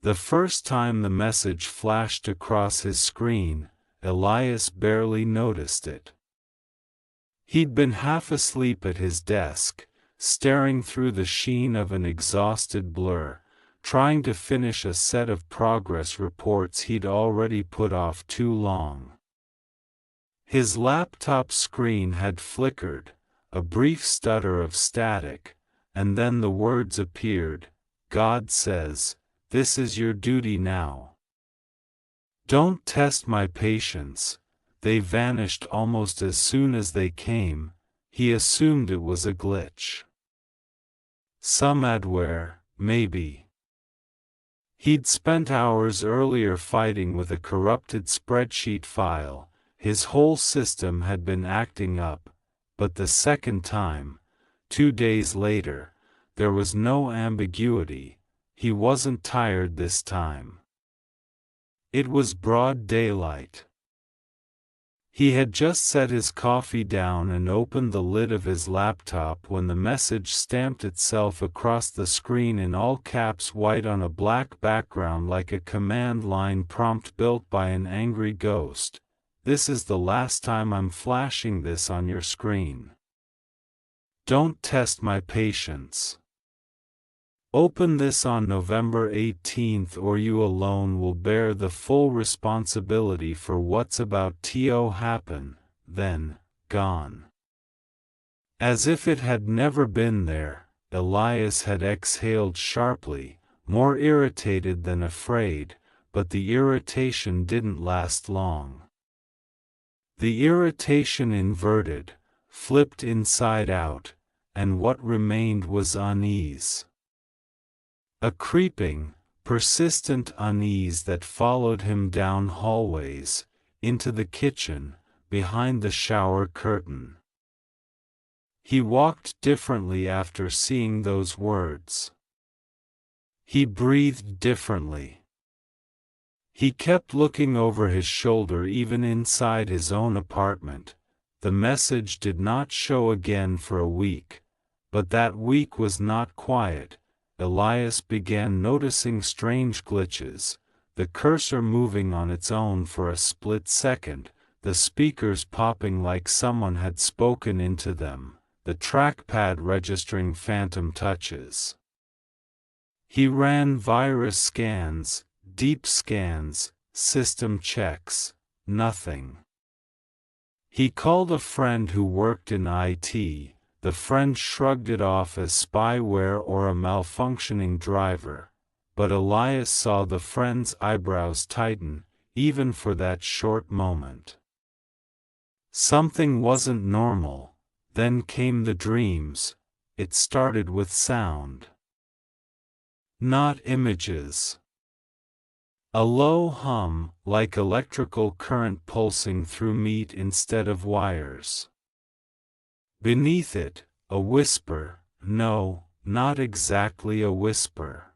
The first time the message flashed across his screen, Elias barely noticed it. He'd been half asleep at his desk, staring through the sheen of an exhausted blur, trying to finish a set of progress reports he'd already put off too long. His laptop screen had flickered, a brief stutter of static, and then the words appeared, "God says, this is your duty now. Don't test my patience." They vanished almost as soon as they came. He assumed it was a glitch. Some adware, maybe. He'd spent hours earlier fighting with a corrupted spreadsheet file. His whole system had been acting up, but the second time, 2 days later, there was no ambiguity. He wasn't tired this time. It was broad daylight. He had just set his coffee down and opened the lid of his laptop when the message stamped itself across the screen in all caps white on a black background like a command line prompt built by an angry ghost. "This is the last time I'm flashing this on your screen. Don't test my patience. Open this on November 18th or you alone will bear the full responsibility for what's about to happen." Then, gone. As if it had never been there, Elias had exhaled sharply, more irritated than afraid, but the irritation didn't last long. The irritation inverted, flipped inside out, and what remained was unease. A creeping, persistent unease that followed him down hallways, into the kitchen, behind the shower curtain. He walked differently after seeing those words. He breathed differently. He kept looking over his shoulder even inside his own apartment. The message did not show again for a week, but that week was not quiet. Elias began noticing strange glitches, the cursor moving on its own for a split second, the speakers popping like someone had spoken into them, the trackpad registering phantom touches. He ran virus scans, deep scans, system checks, nothing. He called a friend who worked in IT. The friend shrugged it off as spyware or a malfunctioning driver, but Elias saw the friend's eyebrows tighten, even for that short moment. Something wasn't normal. Then came the dreams. It started with sound. Not images. A low hum, like electrical current pulsing through meat instead of wires. Beneath it, a whisper, no, not exactly a whisper.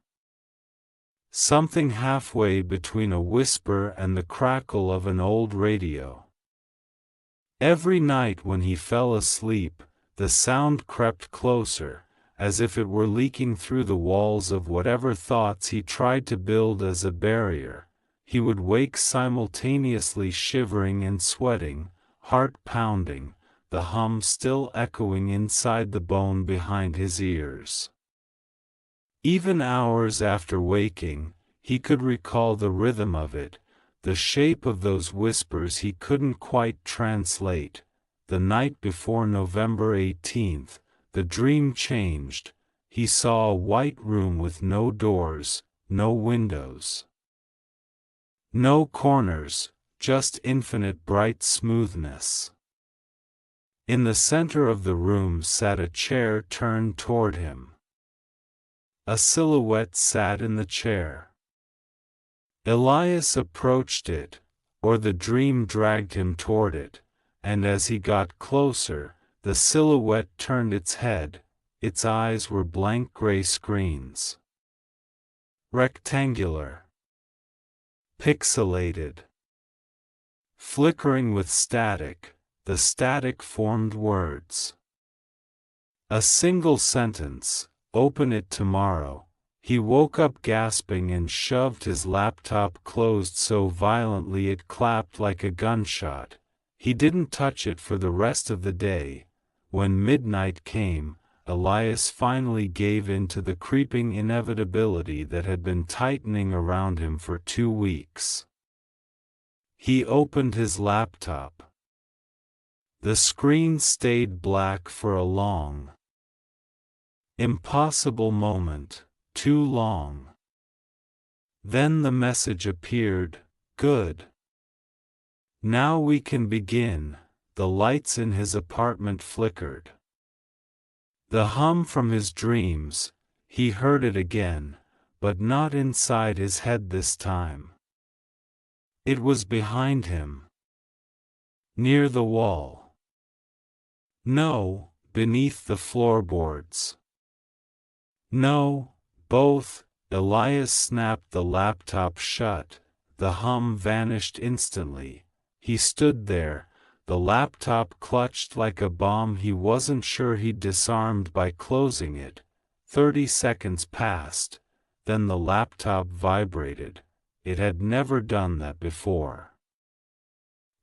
Something halfway between a whisper and the crackle of an old radio. Every night when he fell asleep, the sound crept closer, as if it were leaking through the walls of whatever thoughts he tried to build as a barrier. He would wake simultaneously shivering and sweating, heart pounding, the hum still echoing inside the bone behind his ears. Even hours after waking, he could recall the rhythm of it, the shape of those whispers he couldn't quite translate. The night before November 18th, the dream changed. He saw a white room with no doors, no windows. No corners, just infinite bright smoothness. In the center of the room sat a chair turned toward him. A silhouette sat in the chair. Elias approached it, or the dream dragged him toward it, and as he got closer, the silhouette turned its head. Its eyes were blank gray screens. Rectangular. Pixelated. Flickering with static. The static formed words. A single sentence, "Open it tomorrow." He woke up gasping and shoved his laptop closed so violently it clapped like a gunshot. He didn't touch it for the rest of the day. When midnight came, Elias finally gave in to the creeping inevitability that had been tightening around him for 2 weeks. He opened his laptop. The screen stayed black for a long, impossible moment, too long. Then the message appeared, "Good. Now we can begin." The lights in his apartment flickered. The hum from his dreams, he heard it again, but not inside his head this time. It was behind him. Near the wall. No, beneath the floorboards. No, both. Elias snapped the laptop shut. The hum vanished instantly. He stood there, the laptop clutched like a bomb he wasn't sure he'd disarmed by closing it. 30 seconds passed, then the laptop vibrated. It had never done that before.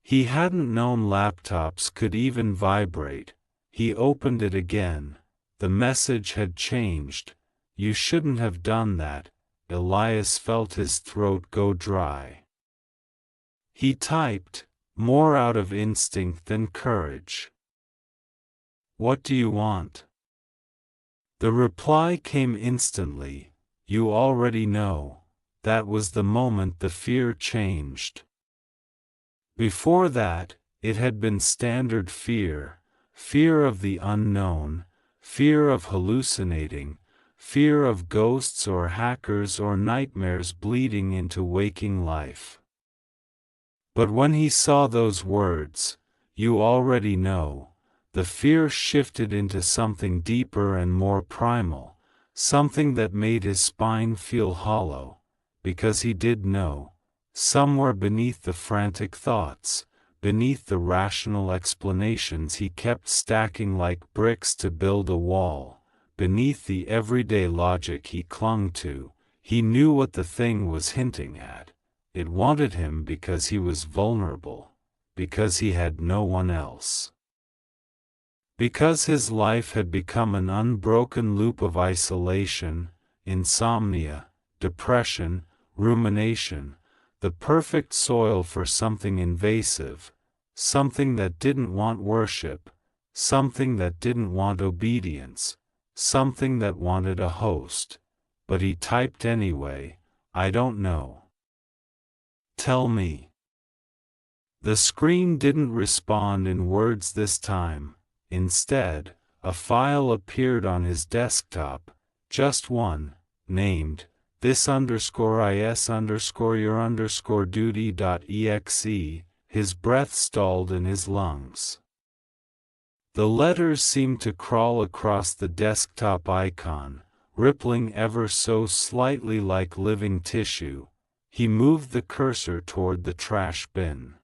He hadn't known laptops could even vibrate. He opened it again. The message had changed. "You shouldn't have done that." Elias felt his throat go dry. He typed, more out of instinct than courage. "What do you want?" The reply came instantly, "You already know." That was the moment the fear changed. Before that, it had been standard fear, fear of the unknown, fear of hallucinating, fear of ghosts or hackers or nightmares bleeding into waking life. But when he saw those words, "You already know," the fear shifted into something deeper and more primal, something that made his spine feel hollow, because he did know, somewhere beneath the frantic thoughts, beneath the rational explanations he kept stacking like bricks to build a wall, beneath the everyday logic he clung to, he knew what the thing was hinting at. It wanted him because he was vulnerable, because he had no one else. Because his life had become an unbroken loop of isolation, insomnia, depression, rumination, the perfect soil for something invasive, something that didn't want worship, something that didn't want obedience, something that wanted a host. But he typed anyway, "I don't know. Tell me." The screen didn't respond in words this time. Instead, a file appeared on his desktop, just one, named, this_is_your_duty.exe. His breath stalled in his lungs. The letters seemed to crawl across the desktop icon, rippling ever so slightly like living tissue. He moved the cursor toward the trash bin.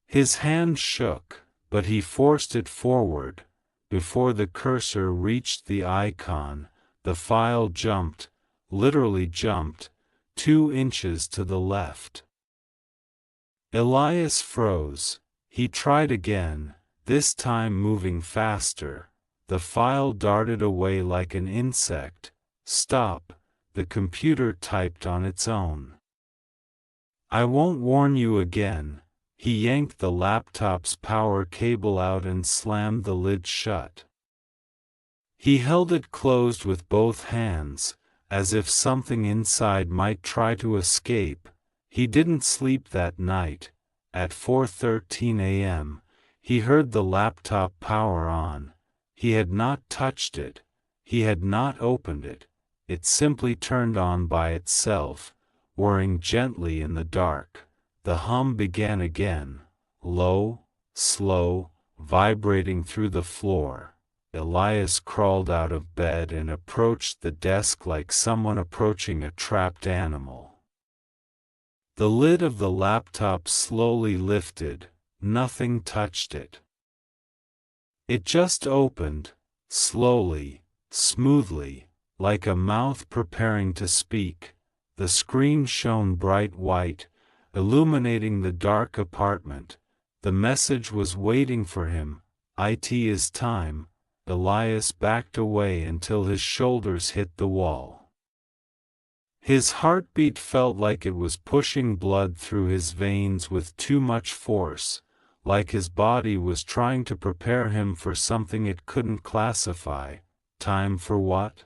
His hand shook, but he forced it forward. Before the cursor reached the icon, the file jumped, literally jumped, 2 inches to the left. Elias froze. He tried again, this time moving faster. The file darted away like an insect. "Stop," the computer typed on its own. "I won't warn you again." He yanked the laptop's power cable out and slammed the lid shut. He held it closed with both hands, as if something inside might try to escape. He didn't sleep that night. At 4:13 a.m., he heard the laptop power on. He had not touched it. He had not opened it. It simply turned on by itself, whirring gently in the dark. The hum began again, low, slow, vibrating through the floor. Elias crawled out of bed and approached the desk like someone approaching a trapped animal. The lid of the laptop slowly lifted. Nothing touched it. It just opened, slowly, smoothly, like a mouth preparing to speak. The screen shone bright white, illuminating the dark apartment. The message was waiting for him. "It is time." Elias backed away until his shoulders hit the wall. His heartbeat felt like it was pushing blood through his veins with too much force, like his body was trying to prepare him for something it couldn't classify. Time for what?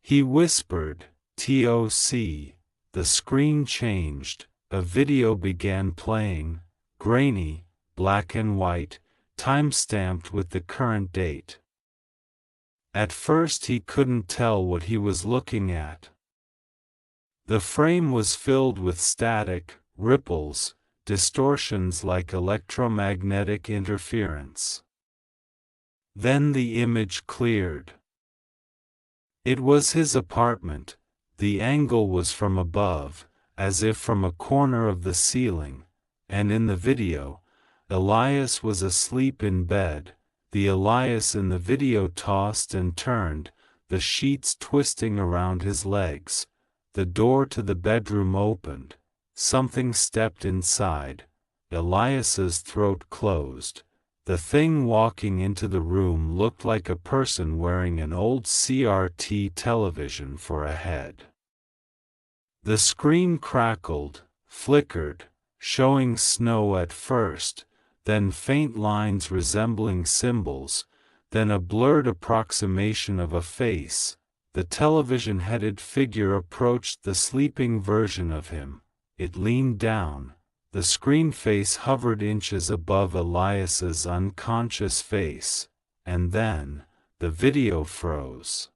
He whispered, "TOC." The screen changed. A video began playing, grainy, black and white, time-stamped with the current date. At first he couldn't tell what he was looking at. The frame was filled with static, ripples, distortions like electromagnetic interference. Then the image cleared. It was his apartment. The angle was from above, as if from a corner of the ceiling, and in the video, Elias was asleep in bed. The Elias in the video tossed and turned, the sheets twisting around his legs. The door to the bedroom opened. Something stepped inside. Elias's throat closed. The thing walking into the room looked like a person wearing an old CRT television for a head. The screen crackled, flickered, showing snow at first, then faint lines resembling symbols, then a blurred approximation of a face. The television-headed figure approached the sleeping version of him. It leaned down. The screen face hovered inches above Elias's unconscious face, and then, the video froze.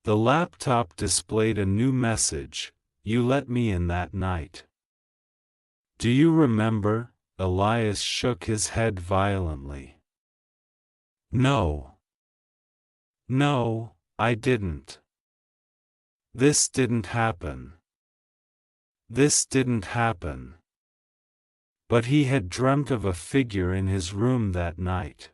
The laptop displayed a new message: "You let me in that night." "Do you remember?" Elias shook his head violently. "No. No, I didn't. This didn't happen. This didn't happen." But he had dreamt of a figure in his room that night.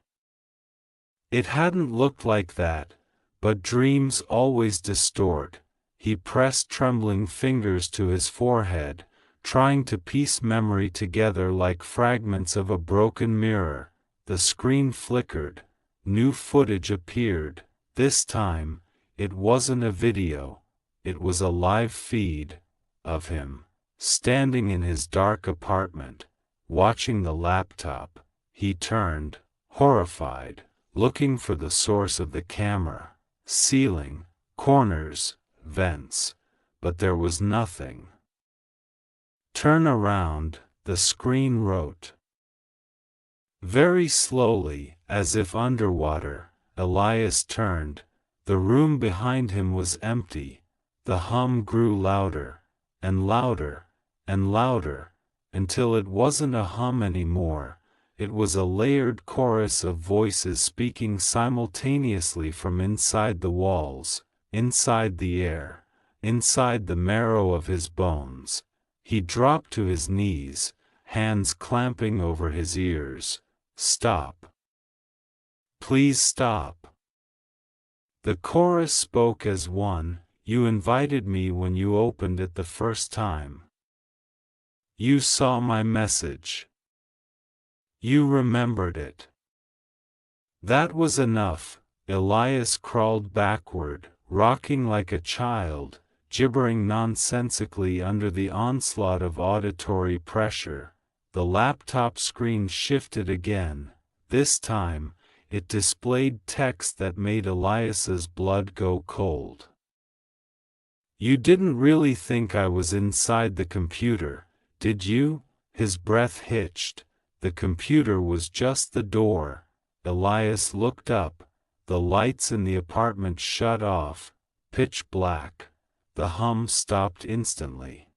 It hadn't looked like that, but dreams always distort. He pressed trembling fingers to his forehead, trying to piece memory together like fragments of a broken mirror. The screen flickered. New footage appeared. This time, it wasn't a video. It was a live feed of him, standing in his dark apartment, watching the laptop. He turned, horrified, looking for the source of the camera. Ceiling, corners, vents, but there was nothing. "Turn around," the screen wrote. Very slowly, as if underwater, Elias turned. The room behind him was empty. The hum grew louder, and louder, and louder, until it wasn't a hum anymore. It was a layered chorus of voices speaking simultaneously from inside the walls, inside the air, inside the marrow of his bones. He dropped to his knees, hands clamping over his ears. "Stop. Please stop." The chorus spoke as one. "You invited me when you opened it the first time. You saw my message. You remembered it." That was enough. Elias crawled backward, rocking like a child, gibbering nonsensically under the onslaught of auditory pressure. The laptop screen shifted again. This time, it displayed text that made Elias's blood go cold. "You didn't really think I was inside the computer, did you?" His breath hitched. The computer was just the door. Elias looked up. The lights in the apartment shut off, pitch black. The hum stopped instantly.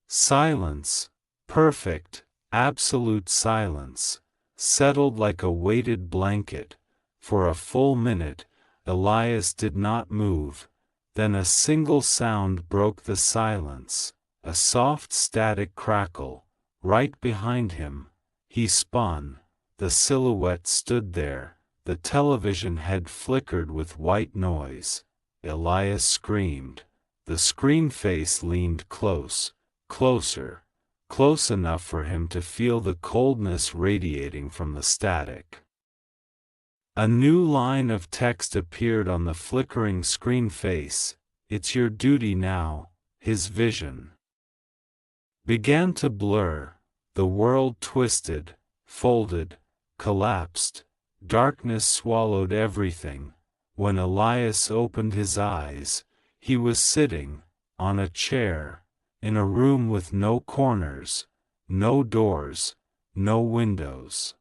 Silence, perfect, absolute silence, settled like a weighted blanket. For a full minute, Elias did not move. Then a single sound broke the silence, a soft static crackle. Right behind him, he spun. The silhouette stood there, the television head flickered with white noise. Elias screamed. The screen face leaned closer, close enough for him to feel the coldness radiating from the static. A new line of text appeared on the flickering screen face. "It's your duty now." His vision began to blur. The world twisted, folded, collapsed. Darkness swallowed everything. When Elias opened his eyes, he was sitting, on a chair, in a room with no corners, no doors, no windows.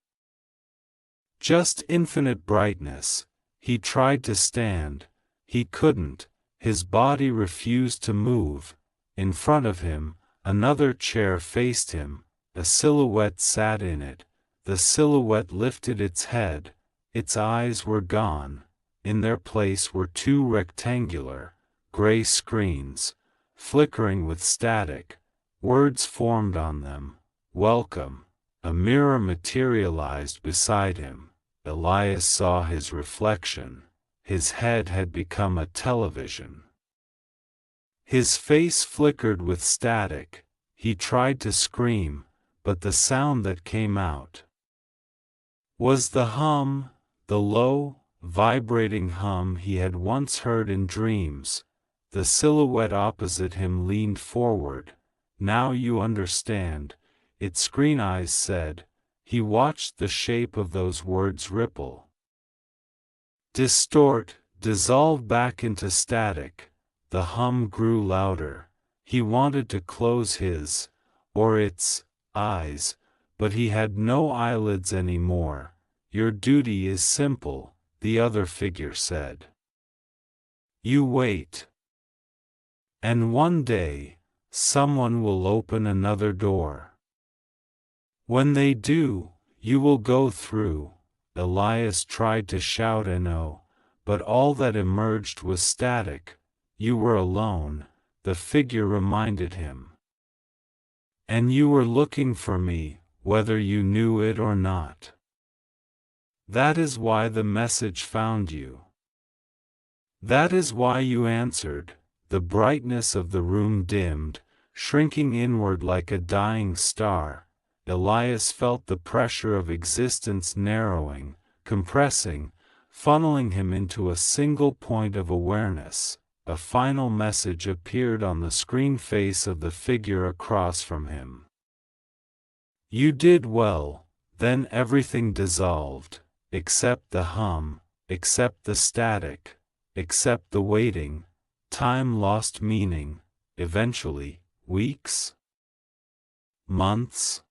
Just infinite brightness. He tried to stand. He couldn't. His body refused to move. In front of him, another chair faced him. A silhouette sat in it. The silhouette lifted its head. Its eyes were gone. In their place were two rectangular, gray screens, flickering with static. Words formed on them. "Welcome." A mirror materialized beside him. Elias saw his reflection. His head had become a television. His face flickered with static. He tried to scream, but the sound that came out was the hum, the low, vibrating hum he had once heard in dreams. The silhouette opposite him leaned forward. "Now you understand," its screen eyes said. He watched the shape of those words ripple, distort, dissolve back into static. The hum grew louder. He wanted to close his, or its, eyes, but he had no eyelids anymore. "Your duty is simple," the other figure said. "You wait. And one day, someone will open another door. When they do, you will go through." Elias tried to shout a no, but all that emerged was static. "You were alone," the figure reminded him. "And you were looking for me, whether you knew it or not. That is why the message found you. That is why you answered." The brightness of the room dimmed, shrinking inward like a dying star. Elias felt the pressure of existence narrowing, compressing, funneling him into a single point of awareness. A final message appeared on the screen face of the figure across from him. "You did well." Then everything dissolved, except the hum, except the static, except the waiting. Time lost meaning. Eventually, weeks? Months?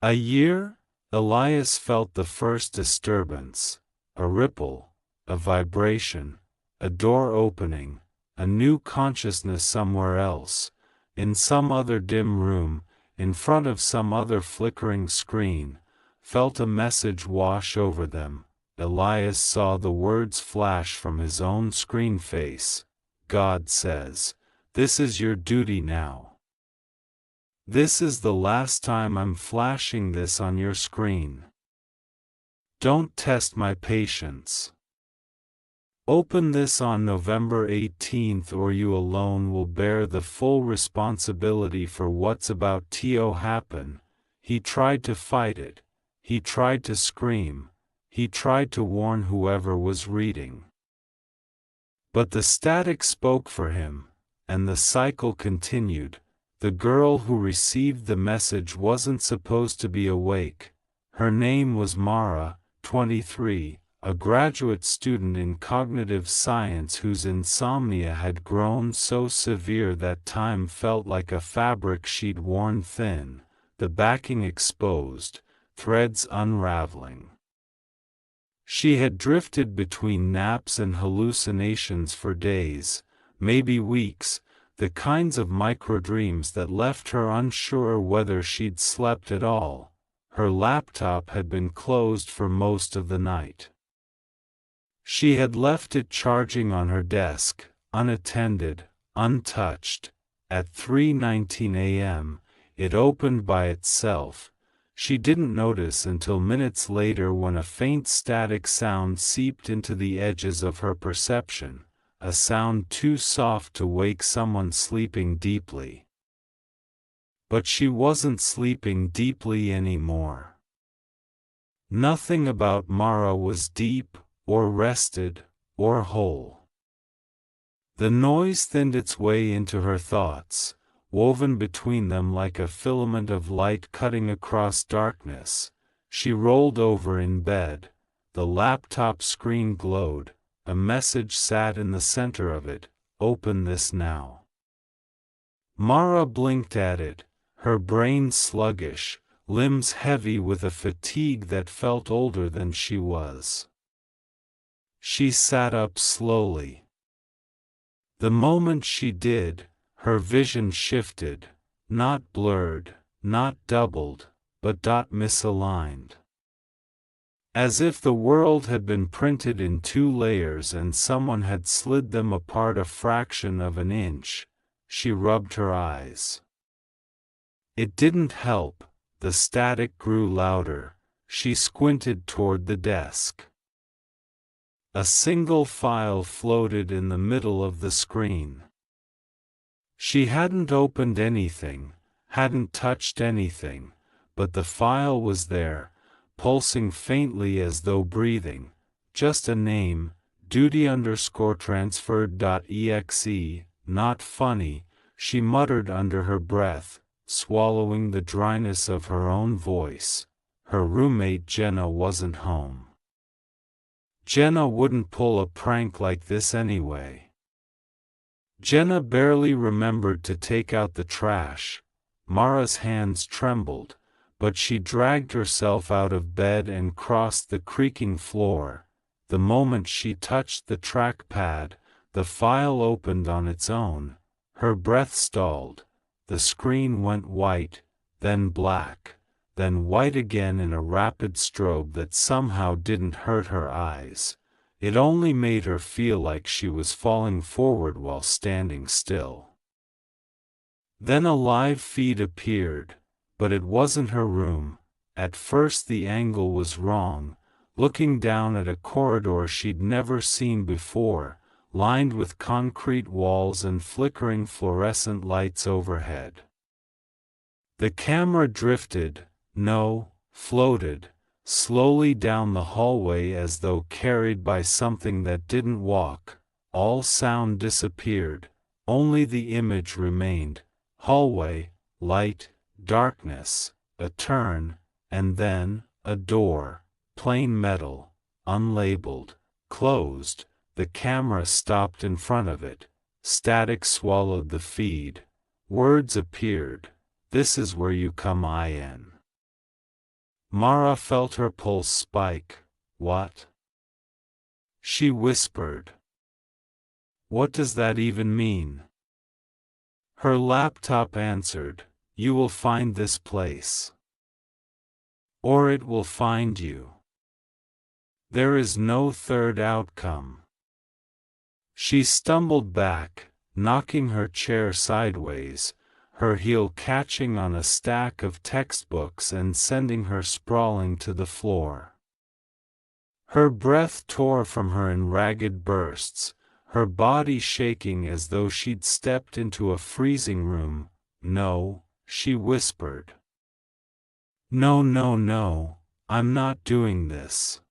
A year? Elias felt the first disturbance. A ripple, a vibration, a door opening, a new consciousness somewhere else, in some other dim room, in front of some other flickering screen. Felt a message wash over them. Elias saw the words flash from his own screen face. "God says, this is your duty now. This is the last time I'm flashing this on your screen. Don't test my patience. Open this on November 18th or you alone will bear the full responsibility for what's about to happen." He tried to fight it. He tried to scream. He tried to warn whoever was reading. But the static spoke for him, and the cycle continued. The girl who received the message wasn't supposed to be awake. Her name was Mara, 23, a graduate student in cognitive science whose insomnia had grown so severe that time felt like a fabric sheet worn thin, the backing exposed, threads unraveling. She had drifted between naps and hallucinations for days, maybe weeks, the kinds of microdreams that left her unsure whether she'd slept at all. Her laptop had been closed for most of the night. She had left it charging on her desk, unattended, untouched. At 3:19 a.m., it opened by itself. She didn't notice until minutes later when a faint static sound seeped into the edges of her perception, a sound too soft to wake someone sleeping deeply. But she wasn't sleeping deeply anymore. Nothing about Mara was deep, or rested, or whole. The noise thinned its way into her thoughts, woven between them like a filament of light cutting across darkness. She rolled over in bed. The laptop screen glowed. A message sat in the center of it: "Open this now." Mara blinked at it, her brain sluggish, limbs heavy with a fatigue that felt older than she was. She sat up slowly. The moment she did, her vision shifted, not blurred, not doubled, but misaligned. As if the world had been printed in two layers and someone had slid them apart a fraction of an inch. She rubbed her eyes. It didn't help, the static grew louder. She squinted toward the desk. A single file floated in the middle of the screen. She hadn't opened anything, hadn't touched anything, but the file was there, pulsing faintly as though breathing. Just a name, duty_transferred.exe, not funny, she muttered under her breath, swallowing the dryness of her own voice. Her roommate Jenna wasn't home. Jenna wouldn't pull a prank like this anyway. Jenna barely remembered to take out the trash. Mara's hands trembled, but she dragged herself out of bed and crossed the creaking floor. The moment she touched the trackpad, the file opened on its own. Her breath stalled. The screen went white, then black, then white again in a rapid strobe that somehow didn't hurt her eyes. It only made her feel like she was falling forward while standing still. Then a live feed appeared, but it wasn't her room. At first the angle was wrong, looking down at a corridor she'd never seen before, lined with concrete walls and flickering fluorescent lights overhead. The camera drifted, floated, slowly down the hallway as though carried by something that didn't walk. All sound disappeared, only the image remained. Hallway, light, darkness, a turn, and then, a door, plain metal, unlabeled, closed. The camera stopped in front of it. Static swallowed the feed. Words appeared. "This is where you come in." Mara felt her pulse spike. "What?" she whispered. "What does that even mean?" Her laptop answered, "You will find this place. Or it will find you. There is no third outcome." She stumbled back, knocking her chair sideways, her heel catching on a stack of textbooks and sending her sprawling to the floor. Her breath tore from her in ragged bursts, her body shaking as though she'd stepped into a freezing room. "No," she whispered. "No, no, no, I'm not doing this.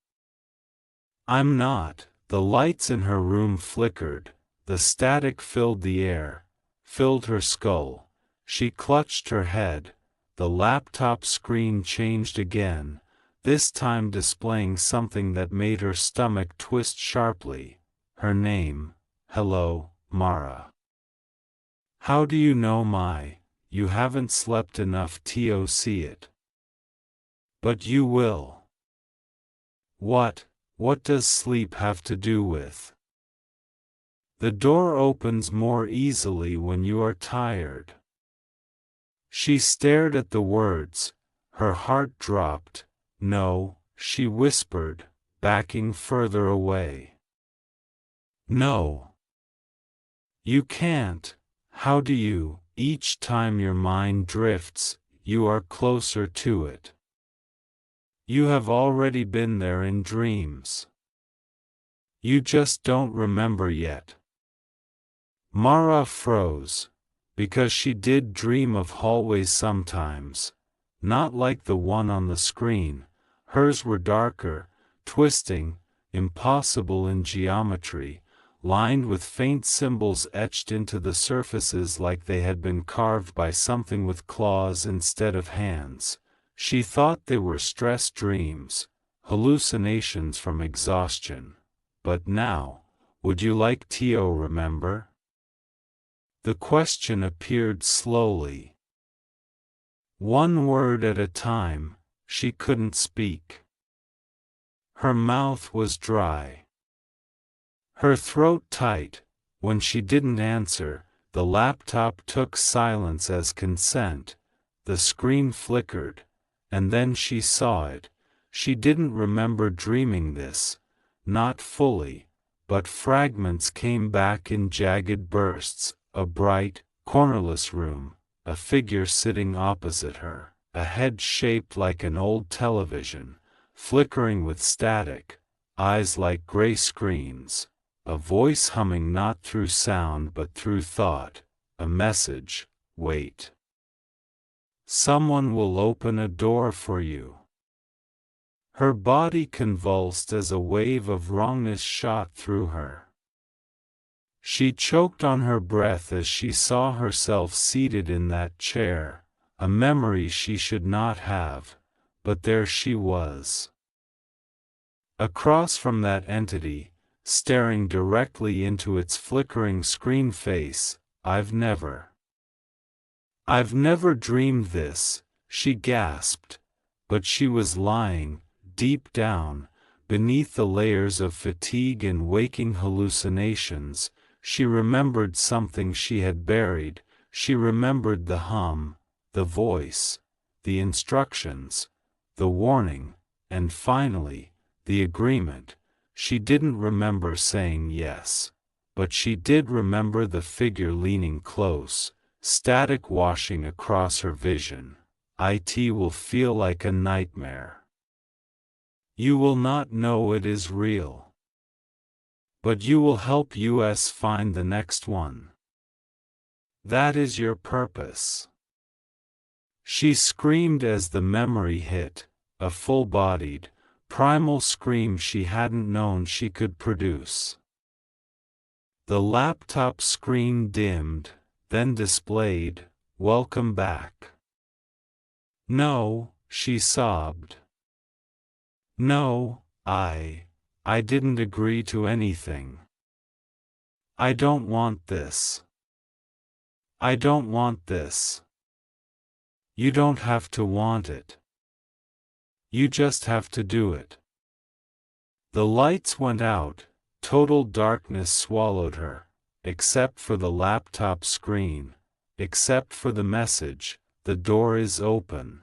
I'm not." The lights in her room flickered, the static filled the air, filled her skull. She clutched her head. The laptop screen changed again, this time displaying something that made her stomach twist sharply. Her name: "Hello, Mara. How do you know you haven't slept enough to see it? But you will." What does sleep have to do with? The door opens more easily when you are tired. She stared at the words. Her heart dropped. "No," she whispered, backing further away. "No. You can't. How do you?" Each time your mind drifts, you are closer to it. You have already been there in dreams. You just don't remember yet. Mara froze, because she did dream of hallways sometimes, not like the one on the screen. Hers were darker, twisting, impossible in geometry, lined with faint symbols etched into the surfaces like they had been carved by something with claws instead of hands. She thought they were stress dreams, hallucinations from exhaustion. But now, would you like to remember? The question appeared slowly. One word at a time. She couldn't speak. Her mouth was dry. Her throat tight. When she didn't answer, the laptop took silence as consent. The screen flickered, and then she saw it. She didn't remember dreaming this, not fully, but fragments came back in jagged bursts. A bright, cornerless room, a figure sitting opposite her, a head shaped like an old television, flickering with static, eyes like gray screens, a voice humming not through sound but through thought, a message: wait. Someone will open a door for you. Her body convulsed as a wave of wrongness shot through her. She choked on her breath as she saw herself seated in that chair, a memory she should not have, but there she was. Across from that entity, staring directly into its flickering screen face, I've never dreamed this, she gasped, but she was lying, deep down, beneath the layers of fatigue and waking hallucinations. She remembered something she had buried. She remembered the hum, the voice, the instructions, the warning, and finally, the agreement. She didn't remember saying yes, but she did remember the figure leaning close, static washing across her vision. It will feel like a nightmare. You will not know it is real. But you will help us find the next one. That is your purpose. She screamed as the memory hit, a full-bodied, primal scream she hadn't known she could produce. The laptop screen dimmed, then displayed, "Welcome back." "No," she sobbed. "No, I didn't agree to anything. I don't want this. I don't want this." You don't have to want it. You just have to do it. The lights went out, total darkness swallowed her, except for the laptop screen, except for the message, "The door is open."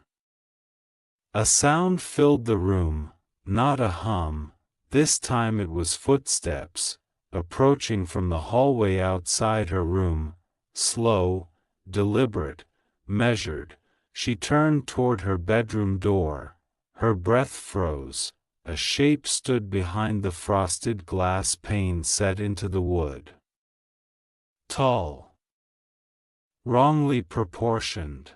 A sound filled the room, not a hum. This time it was footsteps, approaching from the hallway outside her room, slow, deliberate, measured. She turned toward her bedroom door. Her breath froze. A shape stood behind the frosted glass pane set into the wood. Tall. Wrongly proportioned.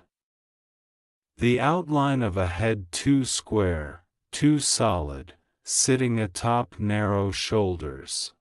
The outline of a head too square, too solid, sitting atop narrow shoulders.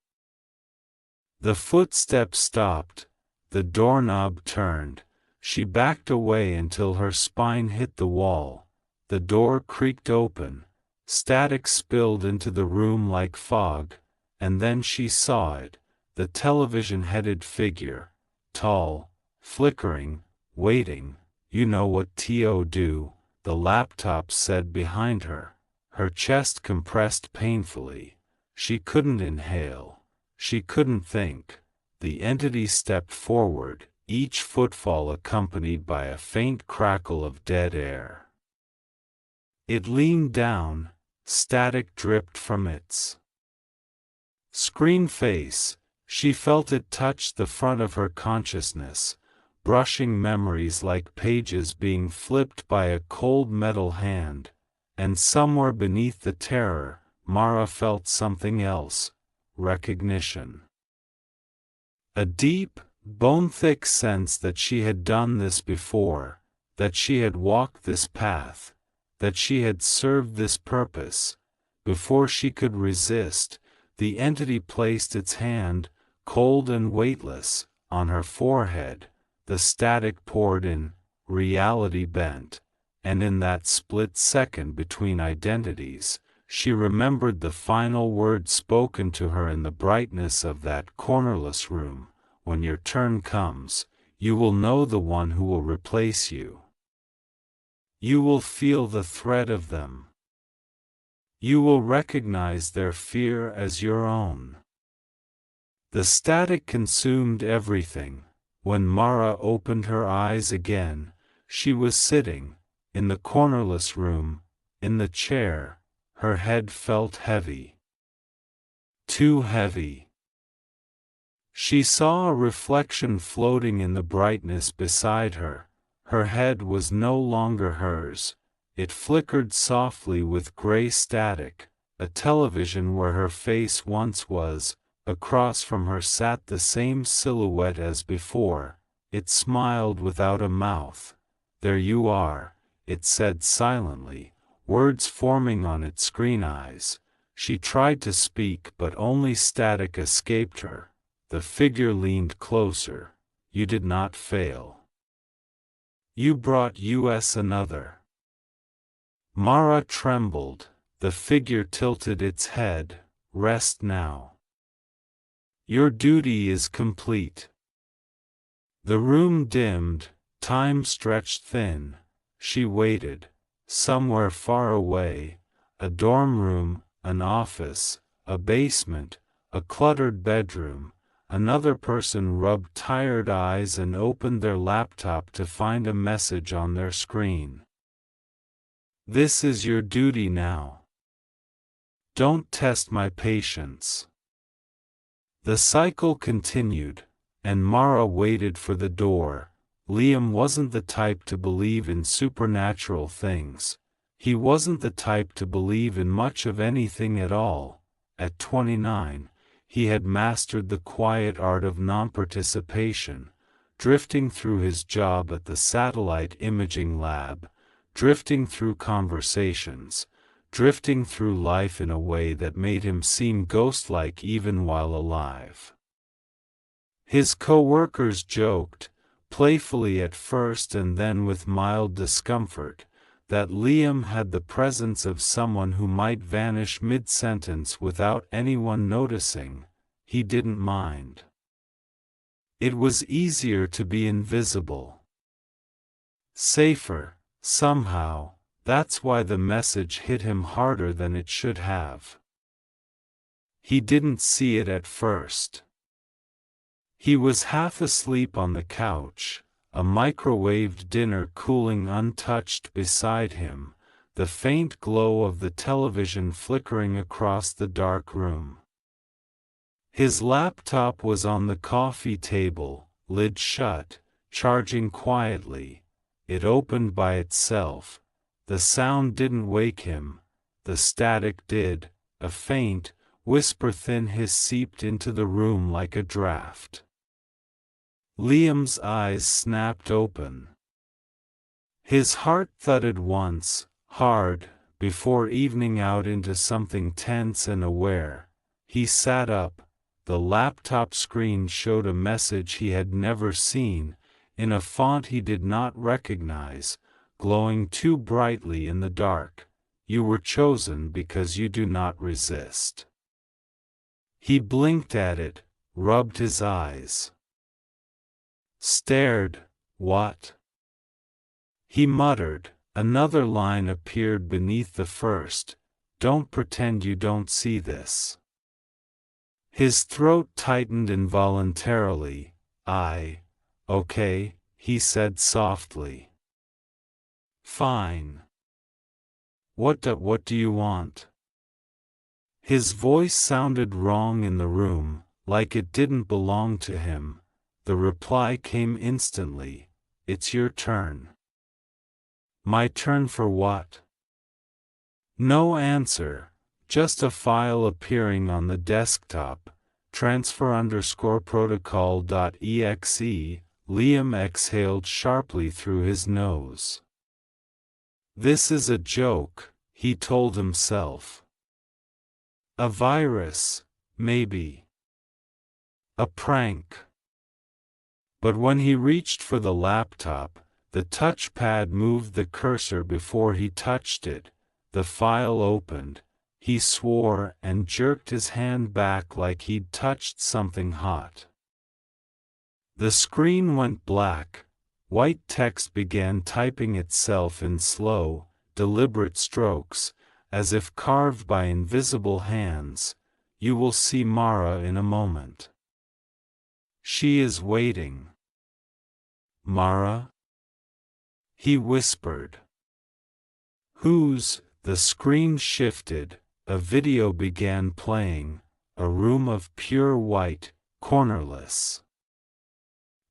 The footsteps stopped, the doorknob turned. She backed away until her spine hit the wall. The door creaked open. Static spilled into the room like fog, and then she saw it, the television-headed figure, tall, flickering, waiting. "You know what to do," the laptop said behind her. Her chest compressed painfully. She couldn't inhale. She couldn't think. The entity stepped forward, each footfall accompanied by a faint crackle of dead air. It leaned down, static dripped from its screen face. She felt it touch the front of her consciousness, brushing memories like pages being flipped by a cold metal hand. and somewhere beneath the terror, Mara felt something else: recognition. A deep, bone-thick sense that she had done this before, that she had walked this path, that she had served this purpose. Before she could resist, the entity placed its hand, cold and weightless, on her forehead. The static poured in, reality bent, and in that split second between identities, she remembered the final words spoken to her in the brightness of that cornerless room: "When your turn comes, you will know the one who will replace you. You will feel the threat of them. You will recognize their fear as your own." The static consumed everything. When Mara opened her eyes again, she was sitting, in the cornerless room, in the chair. Her head felt heavy. Too heavy. She saw a reflection floating in the brightness beside her. Her head was no longer hers. It flickered softly with gray static. A television where her face once was. Across from her sat the same silhouette as before. It smiled without a mouth. "There you are," it said silently, words forming on its screen eyes. She tried to speak, but only static escaped her. The figure leaned closer. "You did not fail. You brought us another." Mara trembled. The figure tilted its head. "Rest now. Your duty is complete." The room dimmed, time stretched thin. She waited. Somewhere far away, a dorm room, an office, a basement, a cluttered bedroom, another person rubbed tired eyes and opened their laptop to find a message on their screen. "This is your duty now. Don't test my patience." The cycle continued, and Mara waited for the door. Liam wasn't the type to believe in supernatural things. He wasn't the type to believe in much of anything at all. At 29, he had mastered the quiet art of non-participation, drifting through his job at the satellite imaging lab, drifting through conversations, drifting through life in a way that made him seem ghost-like even while alive. His co-workers joked, playfully at first and then with mild discomfort, that Liam had the presence of someone who might vanish mid-sentence without anyone noticing. He didn't mind. It was easier to be invisible. Safer, somehow. That's why the message hit him harder than it should have. He didn't see it at first. He was half asleep on the couch, a microwaved dinner cooling untouched beside him, the faint glow of the television flickering across the dark room. His laptop was on the coffee table, lid shut, charging quietly. It opened by itself. The sound didn't wake him. The static did. A faint, whisper-thin hiss seeped into the room like a draft. Liam's eyes snapped open. His heart thudded once, hard, before evening out into something tense and aware. He sat up. The laptop screen showed a message he had never seen, in a font he did not recognize, glowing too brightly in the dark. "You were chosen because you do not resist." He blinked at it, rubbed his eyes. Stared. "What?" He muttered. Another line appeared beneath the first. "Don't pretend you don't see this." His throat tightened involuntarily. Okay," he said softly. "Fine. What do you want?" His voice sounded wrong in the room, like it didn't belong to him. The reply came instantly. "It's your turn." "My turn for what?" No answer, just a file appearing on the desktop. Transfer_protocol.exe. Liam exhaled sharply through his nose. This is a joke, he told himself. A virus, maybe. A prank. But when he reached for the laptop, the touchpad moved the cursor before he touched it. The file opened. He swore and jerked his hand back like he'd touched something hot. The screen went black. White text began typing itself in slow, deliberate strokes, as if carved by invisible hands. You will see Mara in a moment. She is waiting. Mara? He whispered. Whose? The screen shifted. A video began playing, a room of pure white, cornerless.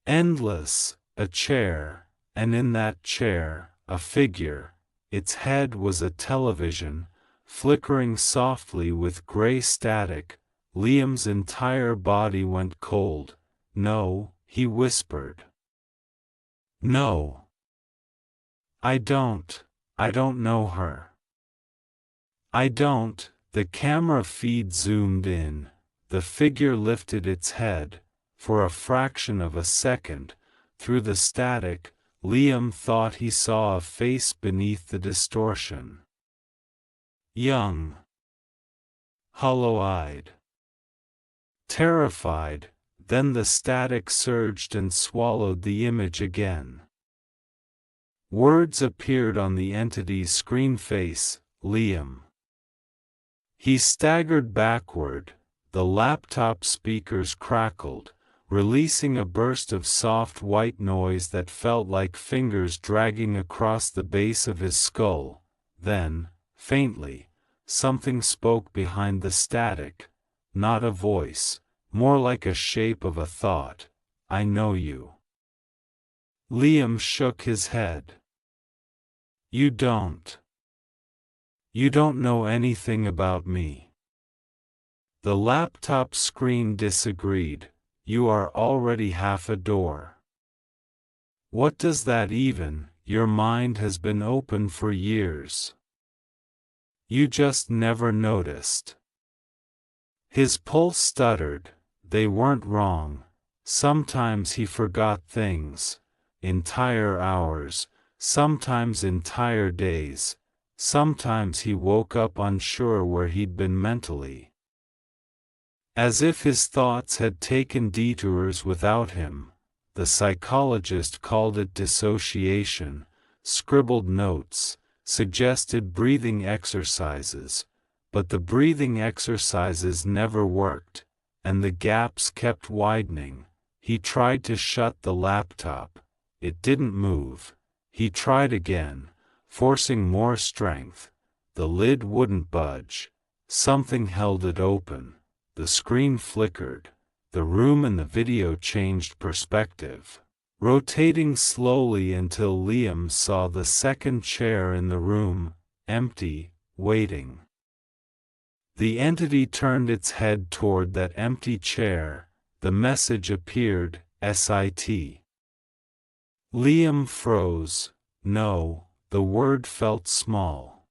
Endless, a chair, and in that chair, a figure. Its head was a television, flickering softly with gray static. Liam's entire body went cold. No, he whispered. No. I don't know her. I don't. The camera feed zoomed in. The figure lifted its head. For a fraction of a second, through the static, Liam thought he saw a face beneath the distortion. Young. Hollow-eyed. Terrified, then the static surged and swallowed the image again. Words appeared on the entity's screen face, Liam. He staggered backward. The laptop speakers crackled, releasing a burst of soft white noise that felt like fingers dragging across the base of his skull. Then, faintly, something spoke behind the static. Not a voice, more like a shape of a thought. I know you. Liam shook his head. You don't. You don't know anything about me. The laptop screen disagreed. You are already half a door. What does that even? Your mind has been open for years. You just never noticed. His pulse stuttered. They weren't wrong. Sometimes he forgot things. Entire hours. Sometimes entire days. Sometimes he woke up unsure where he'd been mentally. As if his thoughts had taken detours without him. The psychologist called it dissociation, scribbled notes, suggested breathing exercises, but the breathing exercises never worked, and the gaps kept widening. He tried to shut the laptop. It didn't move. He tried again, forcing more strength. The lid wouldn't budge. Something held it open. The screen flickered. The room and the video changed perspective, rotating slowly until Liam saw the second chair in the room, empty, waiting. The entity turned its head toward that empty chair. The message appeared, SIT. Liam froze. No, the word felt small.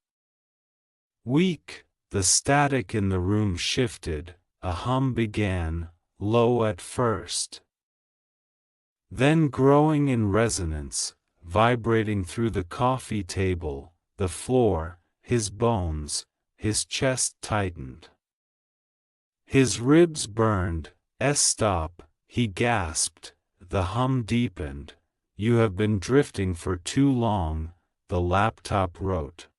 Weak. The static in the room shifted. A hum began, low at first. Then growing in resonance, vibrating through the coffee table, the floor, his bones, his chest tightened. His ribs burned. Stop, he gasped. The hum deepened. You have been drifting for too long, the laptop wrote.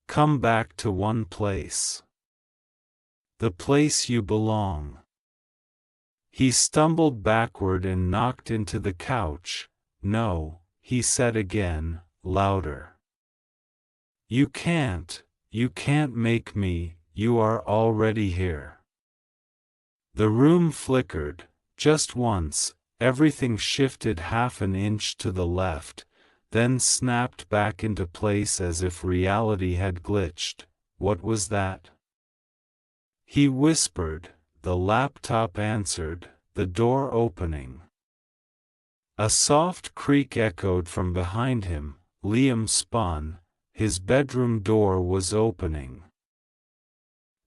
Come back to one place. The place you belong. He stumbled backward and knocked into the couch. No, he said again, louder. You can't make me, you are already here. The room flickered, just once, everything shifted half an inch to the left, then snapped back into place as if reality had glitched. What was that? He whispered. The laptop answered, the door opening. A soft creak echoed from behind him. Liam spun. His bedroom door was opening.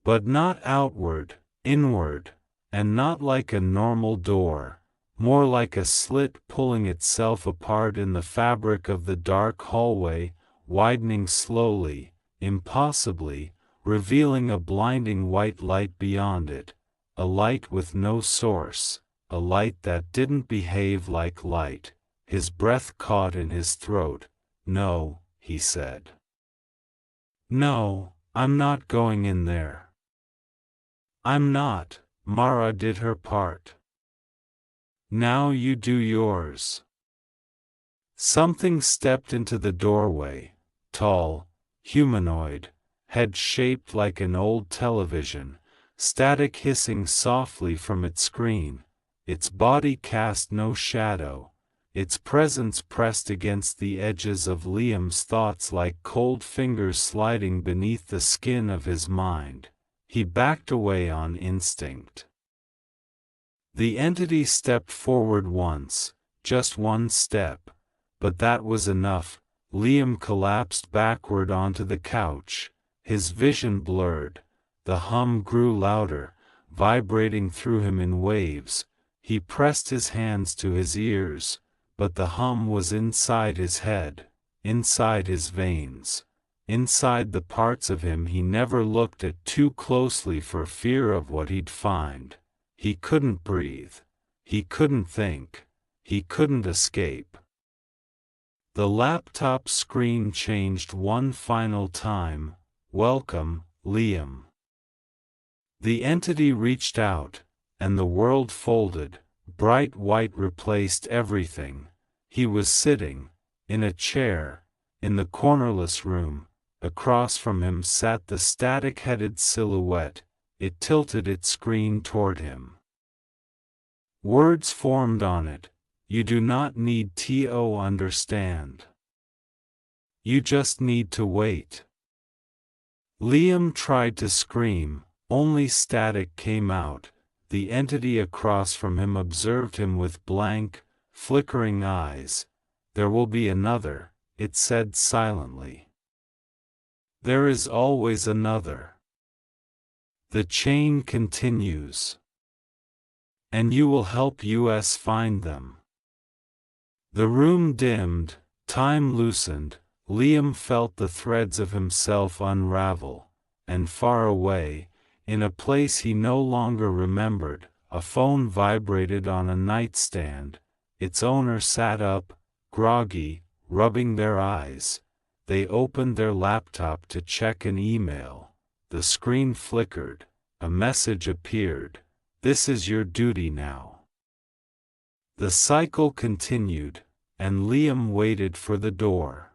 But not outward, inward, and not like a normal door, more like a slit pulling itself apart in the fabric of the dark hallway, widening slowly, impossibly, revealing a blinding white light beyond it, a light with no source, a light that didn't behave like light. His breath caught in his throat. "No," he said. "No, I'm not going in there. I'm not." Mara did her part. "Now you do yours." Something stepped into the doorway, tall, humanoid, head shaped like an old television, static hissing softly from its screen. Its body cast no shadow, its presence pressed against the edges of Liam's thoughts like cold fingers sliding beneath the skin of his mind. He backed away on instinct. The entity stepped forward once, just one step, but that was enough. Liam collapsed backward onto the couch, his vision blurred. The hum grew louder, vibrating through him in waves. He pressed his hands to his ears, but the hum was inside his head, inside his veins, inside the parts of him he never looked at too closely for fear of what he'd find. He couldn't breathe. He couldn't think. He couldn't escape. The laptop screen changed one final time. "Welcome, Liam." The entity reached out, and the world folded. Bright white replaced everything. He was sitting, in a chair, in the cornerless room. Across from him sat the static-headed silhouette. It tilted its screen toward him. Words formed on it. "You do not need to understand. You just need to wait." Liam tried to scream, only static came out. The entity across from him observed him with blank, flickering eyes. "There will be another," it said silently. "There is always another. The chain continues. And you will help us find them." The room dimmed, time loosened. Liam felt the threads of himself unravel, and far away, in a place he no longer remembered, a phone vibrated on a nightstand. Its owner sat up, groggy, rubbing their eyes. They opened their laptop to check an email. The screen flickered. A message appeared. "This is your duty now." The cycle continued, and Liam waited for the door.